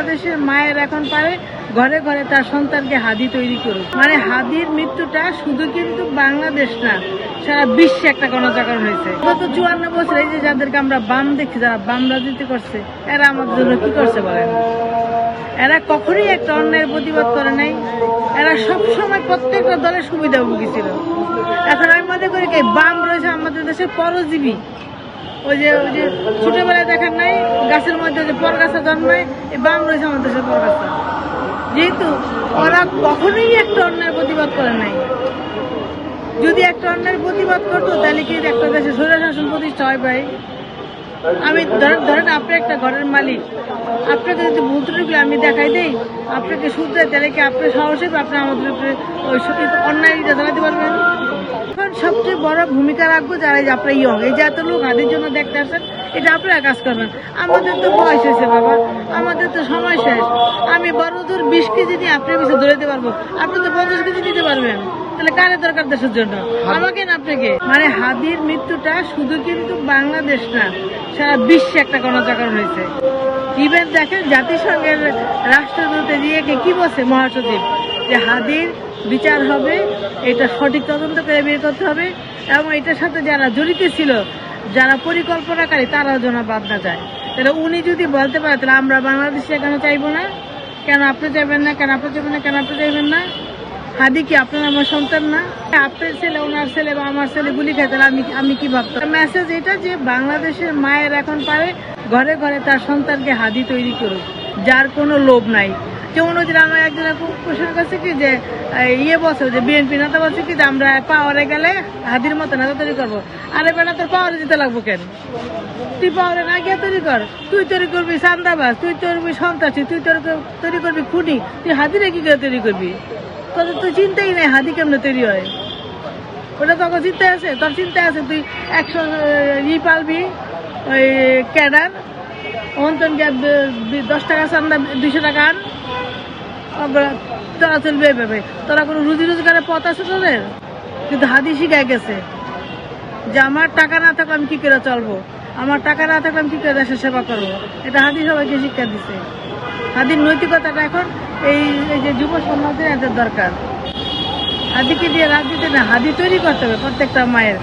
বাংলাদেশের মায়ের এখন পারে ঘরে ঘরে তার সন্তানকে হাদি তৈরি করুক। মানে হাদির মৃত্যুটা শুধু কিন্তু বাংলাদেশ না, সারা বিশ্বে একটা গণজাগরণ হয়েছে। গত 54 বছর এই যে যাদেরকে আমরা বাম দেখি, যারা বাম রাজনীতি করছে, এরা আমাদের জন্য কি করছে বলেন? এরা কখনোই একটা অন্যায়ের প্রতিবাদ করে নাই। এরা সবসময় প্রত্যেকটা দলের সুবিধাভোগী ছিল। এখন আমি মনে করি কি বাম রয়েছে আমাদের দেশের পরজীবী। ওই যে ছোটবেলায় দেখেন নাই গাছের মধ্যে যে পরগাছা জন্মায়, এই বাম রয়েছে আমাদের দেশের পরগাছা। যেহেতু ওরা কখনোই একটা অন্যায়ের প্রতিবাদ করে নাই। যদি একটা অন্যায়ের প্রতিবাদ করতো তাহলে কি একটা দেশে স্বৈরশাসন প্রতিষ্ঠা হয় ভাই? আমি ধরেন আপনি একটা ঘরের মালিক, আপনাকে যদি ভুল ত্রুটি আমি দেখাই দেই, আপনাকে শুধরে তাহলে কি আপনার সাহস হবে আপনি আমাদের উপরে ওই অন্যায়টা চালাতে পারবেন? এখন সবচেয়ে বড় ভূমিকা রাখবো যারা আপনার ইয়ং, এই যে এত লোক হাতের জন্য দেখতে আসেন, এটা আপনারা কাজ করবেন। আমাদের তো বয়স হয়েছে বাবা, আমাদের তো সময় শেষ। আমি বড় জোর 20 কেজি নিয়ে আপনার পিছিয়ে দৌড়াতে পারবো, আপনি তো 50 কেজি নিতে পারবেন। তাহলে কারে দরকার দেশের জন্য? আমাকে না আপনাকে? মানে হাদির মৃত্যুটা শুধু কিন্তু বাংলাদেশ না, সারা বিশ্বে একটা গণজাগরণ হয়েছে। ইভেন দেখেন জাতিসংঘের রাষ্ট্রদূতে দিয়ে কি বলছে মহাসচিব, যে হাদির বিচার হবে, এটা সঠিক তদন্ত করে বের করতে হবে, এবং এটার সাথে যারা জড়িত ছিল, যারা পরিকল্পনাকারী, তারাও যেন বাদ না যায়। তাহলে উনি যদি বলতে পারে তাহলে আমরা বাংলাদেশে কেন চাইবো না? কেন আপনি চাইবেন না? কেন আপনি চাইবেন না? কেন আপনি চাইবেন না? হাদি কি আপনার আমার সন্তান না? আপনার ছেলে, ওনার ছেলে বা আমার ছেলে গুলি খায়, তাহলে আমি কি ভাবতাম? মেসেজ এটা যে বাংলাদেশের মায়ের এখন পারে ঘরে ঘরে তার সন্তানকে হাদি তৈরি করুক, যার কোনো লোভ নাই। যেমন ওই দিন আমার একজন কোশ্চেন করছে কি যে বলছে যে বিএনপি নেতা বলছে কি যে আমরা পাওয়ারে গেলে হাদির মতো নেতা তৈরি করবো। আরে বেটা, তোর পাওয়ারে দিতে লাগবো কেন? তুই পাওয়ারে না গিয়ে তৈরি কর। তুই তৈরি করবি চান্দাবাজ, তুই তৈরি করবি সন্ত্রাসী, তুই তৈরি করবি খুনি, তুই হাদিরে কি করে তৈরি করবি? তোদের তো চিন্তাই নেই হাদি কেমনে তৈরি হয়। ওটা তোর চিন্তায় আছে? তোর চিন্তায় আছে তুই 100 পালবি ওই ক্যাডার, অন্তন 10 টাকা চান্দা 200 টাকা আন, তোরা চলবে এভাবে। তোরা কোনো রুজি রোজগারের পথ আছে তোদের? কিন্তু হাদি শিখায় গেছে যে আমার টাকা না থাকলে আমি কি করে চলবো, আমার টাকা না থাকলে আমি কি করে দেশের সেবা করবো। এটা হাদি সবাইকে শিক্ষা দিচ্ছে। হাদির নৈতিকতাটা এখন এই যে যুব সমাজের এদের দরকার। হাদিকে দিয়ে রাজনীতি না, হাদি তৈরি করতে হবে প্রত্যেকটা মায়ের।